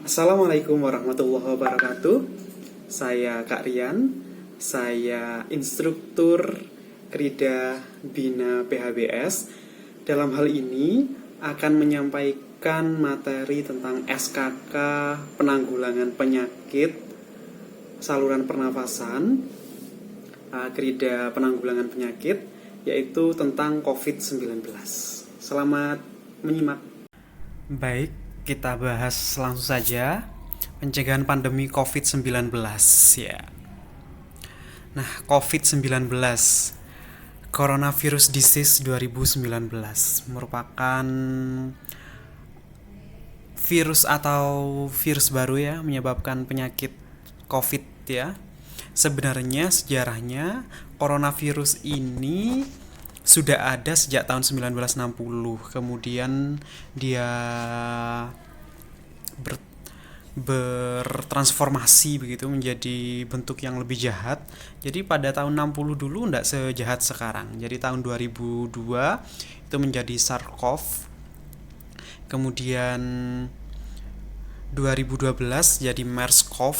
Assalamualaikum warahmatullahi wabarakatuh. Saya Kak Rian. Saya instruktur Krida Bina PHBS. Dalam hal ini akan menyampaikan materi tentang SKK penanggulangan penyakit saluran pernafasan, Krida penanggulangan penyakit, yaitu tentang COVID-19. Selamat menyimak. Baik, kita bahas langsung saja pencegahan pandemi COVID-19 ya. Nah, COVID-19 Coronavirus Disease 2019 merupakan virus baru ya, menyebabkan penyakit COVID ya. Sebenarnya sejarahnya coronavirus ini sudah ada sejak tahun 1960. Kemudian dia bertransformasi begitu menjadi bentuk yang lebih jahat. Jadi pada tahun 60 dulu enggak sejahat sekarang. Jadi tahun 2002 itu menjadi SARS-CoV. Kemudian 2012 jadi MERS-CoV.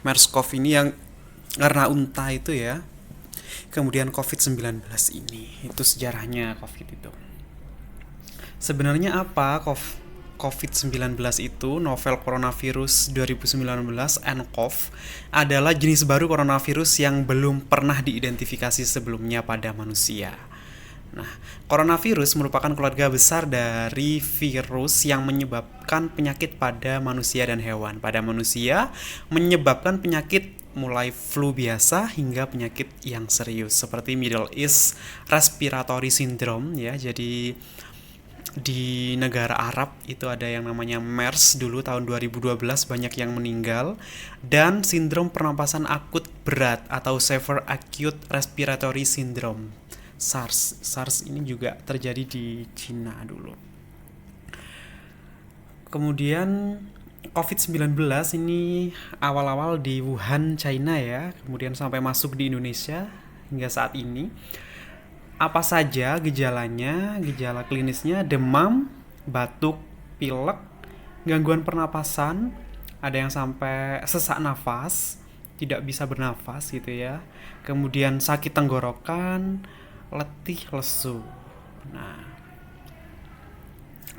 MERS-CoV ini yang karena unta itu ya. Kemudian COVID-19 ini, itu sejarahnya COVID itu. Sebenarnya apa COVID-19 itu? Novel Coronavirus 2019 nCoV adalah jenis baru coronavirus yang belum pernah diidentifikasi sebelumnya pada manusia. Nah, coronavirus merupakan keluarga besar dari virus yang menyebabkan penyakit pada manusia dan hewan. Pada manusia menyebabkan penyakit mulai flu biasa hingga penyakit yang serius seperti Middle East Respiratory Syndrome ya. Jadi di negara Arab itu ada yang namanya MERS dulu tahun 2012 banyak yang meninggal, dan sindrom pernapasan akut berat atau Severe Acute Respiratory Syndrome SARS ini juga terjadi di Cina dulu. Kemudian COVID-19 ini awal-awal di Wuhan, China ya, kemudian sampai masuk di Indonesia hingga saat ini. Apa saja gejalanya? Gejala klinisnya demam, batuk, pilek, gangguan pernapasan, ada yang sampai sesak nafas, tidak bisa bernafas gitu ya. Kemudian sakit tenggorokan, letih, lesu. Nah,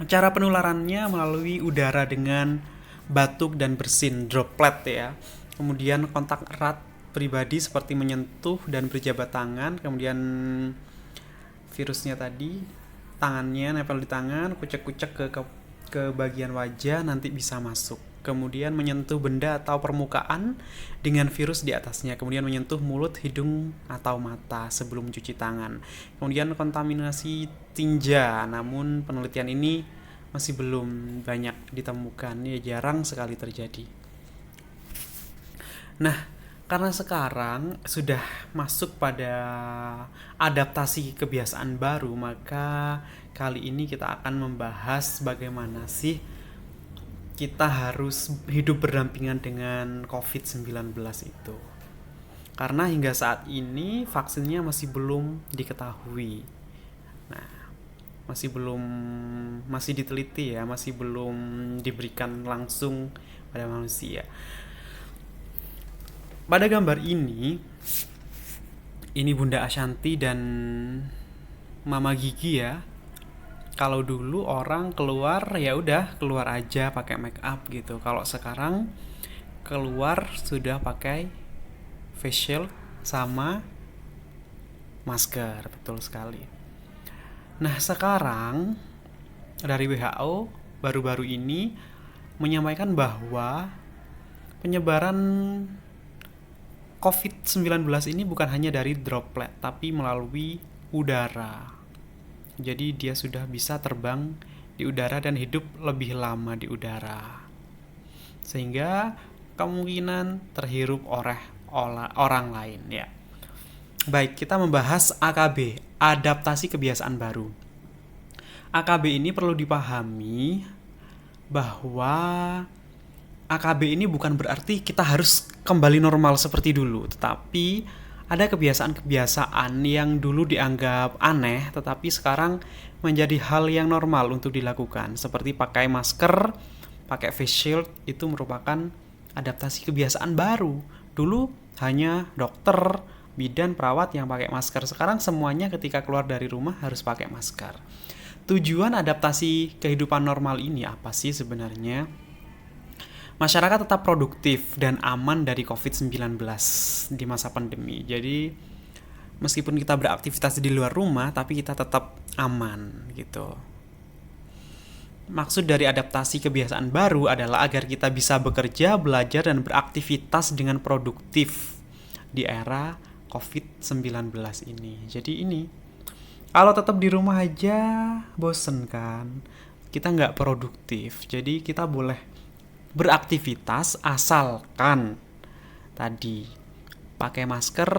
cara penularannya melalui udara dengan batuk dan bersin, droplet ya. Kemudian kontak erat pribadi seperti menyentuh dan berjabat tangan. Kemudian virusnya tadi, tangannya nempel di tangan, kucek-kucek ke bagian wajah, nanti bisa masuk. Kemudian menyentuh benda atau permukaan dengan virus di atasnya. Kemudian menyentuh mulut, hidung, atau mata sebelum mencuci tangan. Kemudian kontaminasi tinja, namun penelitian ini masih belum banyak ditemukan, ya jarang sekali terjadi. Nah, karena sekarang sudah masuk pada adaptasi kebiasaan baru, maka kali ini kita akan membahas bagaimana sih kita harus hidup berdampingan dengan COVID-19 itu. Karena hingga saat ini vaksinnya masih belum diketahui. Nah, masih diteliti ya, masih belum diberikan langsung pada manusia. Pada gambar ini Bunda Ashanti dan Mama Gigi ya. Kalau dulu orang keluar ya udah keluar aja pakai make up gitu. Kalau sekarang keluar sudah pakai face shield sama masker, betul sekali. Nah, sekarang dari WHO baru-baru ini menyampaikan bahwa penyebaran COVID-19 ini bukan hanya dari droplet, tapi melalui udara. Jadi dia sudah bisa terbang di udara dan hidup lebih lama di udara. Sehingga kemungkinan terhirup oleh orang lain ya. Baik, kita membahas AKB, adaptasi kebiasaan baru. AKB ini perlu dipahami bahwa AKB ini bukan berarti kita harus kembali normal seperti dulu, tetapi ada kebiasaan-kebiasaan yang dulu dianggap aneh, tetapi sekarang menjadi hal yang normal untuk dilakukan, seperti pakai masker, pakai face shield itu merupakan adaptasi kebiasaan baru. Dulu hanya dokter, bidan, perawat yang pakai masker. Sekarang semuanya ketika keluar dari rumah harus pakai masker. Tujuan adaptasi kehidupan normal ini apa sih sebenarnya? Masyarakat tetap produktif dan aman dari COVID-19 di masa pandemi. Jadi meskipun kita beraktivitas di luar rumah, tapi kita tetap aman gitu. Maksud dari adaptasi kebiasaan baru adalah agar kita bisa bekerja, belajar, dan beraktivitas dengan produktif di era COVID-19 ini. Jadi ini, kalau tetap di rumah aja bosen kan, kita nggak produktif. Jadi kita boleh beraktivitas asalkan tadi pakai masker,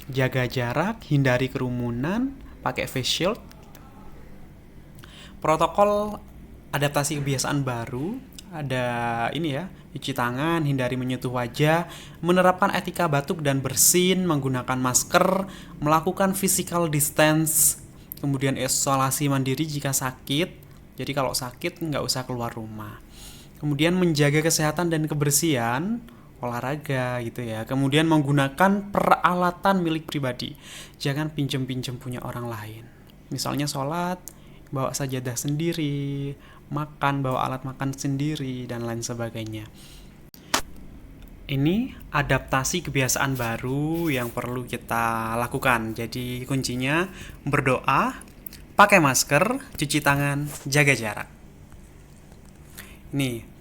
jaga jarak, hindari kerumunan, pakai face shield. Protokol adaptasi kebiasaan baru ada ini ya, cuci tangan, hindari menyentuh wajah, menerapkan etika batuk dan bersin, menggunakan masker, melakukan physical distance, kemudian isolasi mandiri jika sakit. Jadi kalau sakit nggak usah keluar rumah. Kemudian menjaga kesehatan dan kebersihan, olahraga gitu ya. Kemudian menggunakan peralatan milik pribadi. Jangan pinjem-pinjem punya orang lain. Misalnya sholat, bawa sajadah sendiri, makan, bawa alat makan sendiri, dan lain sebagainya. Ini adaptasi kebiasaan baru yang perlu kita lakukan. Jadi kuncinya berdoa, pakai masker, cuci tangan, jaga jarak. Nih,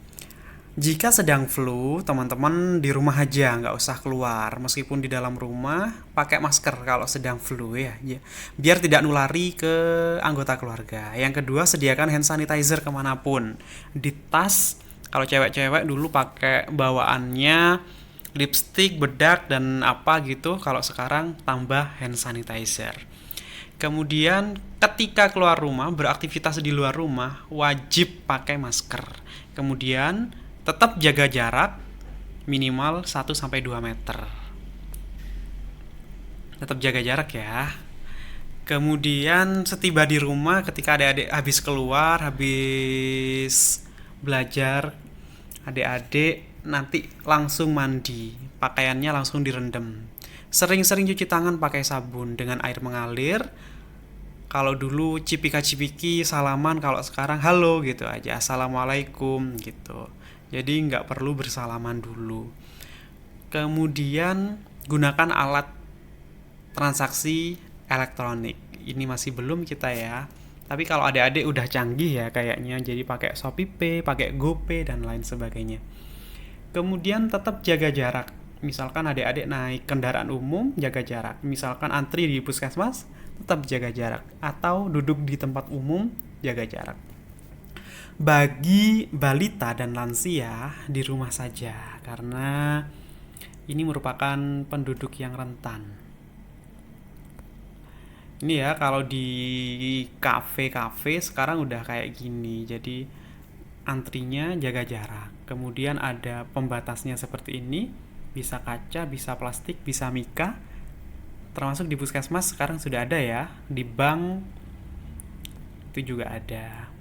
jika sedang flu, teman-teman di rumah aja, nggak usah keluar. Meskipun di dalam rumah, pakai masker kalau sedang flu ya. Biar tidak nulari ke anggota keluarga. Yang kedua, sediakan hand sanitizer kemanapun. Di tas, kalau cewek-cewek dulu pakai bawaannya lipstick, bedak, dan apa gitu. Kalau sekarang tambah hand sanitizer. Kemudian ketika keluar rumah, beraktivitas di luar rumah, wajib pakai masker. Kemudian tetap jaga jarak minimal 1-2 meter. Tetap jaga jarak ya. Kemudian setiba di rumah, ketika adik-adik habis keluar, habis belajar, adik-adik nanti langsung mandi, pakaiannya langsung direndam. Sering-sering cuci tangan pakai sabun dengan air mengalir. Kalau dulu cipika-cipiki salaman, kalau sekarang halo gitu aja, assalamualaikum gitu. Jadi nggak perlu bersalaman dulu. Kemudian gunakan alat transaksi elektronik. Ini masih belum kita ya. Tapi kalau adik-adik udah canggih ya kayaknya, jadi pakai ShopeePay, pakai GoPay, dan lain sebagainya. Kemudian tetap jaga jarak. Misalkan adik-adik naik kendaraan umum, jaga jarak. Misalkan antri di puskesmas, tetap jaga jarak. Atau duduk di tempat umum, jaga jarak. Bagi balita dan lansia di rumah saja, karena ini merupakan penduduk yang rentan. Ini ya, kalau di kafe-kafe sekarang udah kayak gini, jadi antrinya jaga jarak. Kemudian ada pembatasnya seperti ini, bisa kaca, bisa plastik, bisa mika. Termasuk di puskesmas sekarang sudah ada ya, di bank itu juga ada.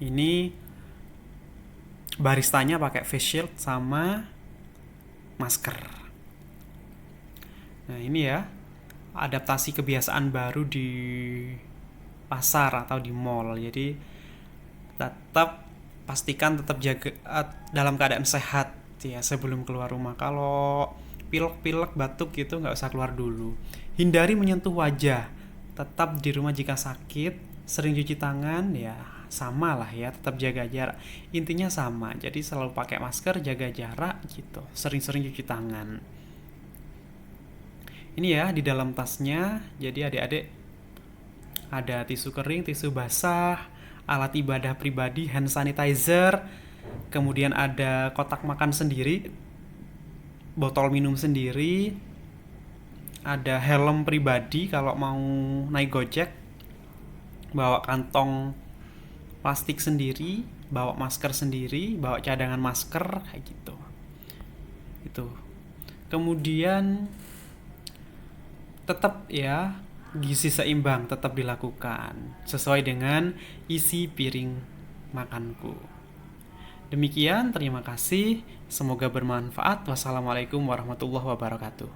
Ini baristanya pakai face shield sama masker. Nah ini ya, adaptasi kebiasaan baru di pasar atau di mall. Jadi tetap pastikan tetap jaga dalam keadaan sehat ya sebelum keluar rumah. Kalau pilek-pilek, batuk gitu nggak usah keluar dulu. Hindari menyentuh wajah. Tetap di rumah jika sakit. Sering cuci tangan ya, sama lah ya, tetap jaga jarak. Intinya sama, jadi selalu pakai masker, jaga jarak gitu. Sering-sering cuci tangan. Ini ya di dalam tasnya. Jadi adik-adik ada tisu kering, tisu basah, alat ibadah pribadi, hand sanitizer. Kemudian ada kotak makan sendiri, botol minum sendiri, ada helm pribadi kalau mau naik Gojek, bawa kantong plastik sendiri, bawa masker sendiri, bawa cadangan masker kayak gitu. Itu. Kemudian tetap ya gizi seimbang tetap dilakukan sesuai dengan isi piring makanku. Demikian, terima kasih. Semoga bermanfaat. Wassalamualaikum warahmatullahi wabarakatuh.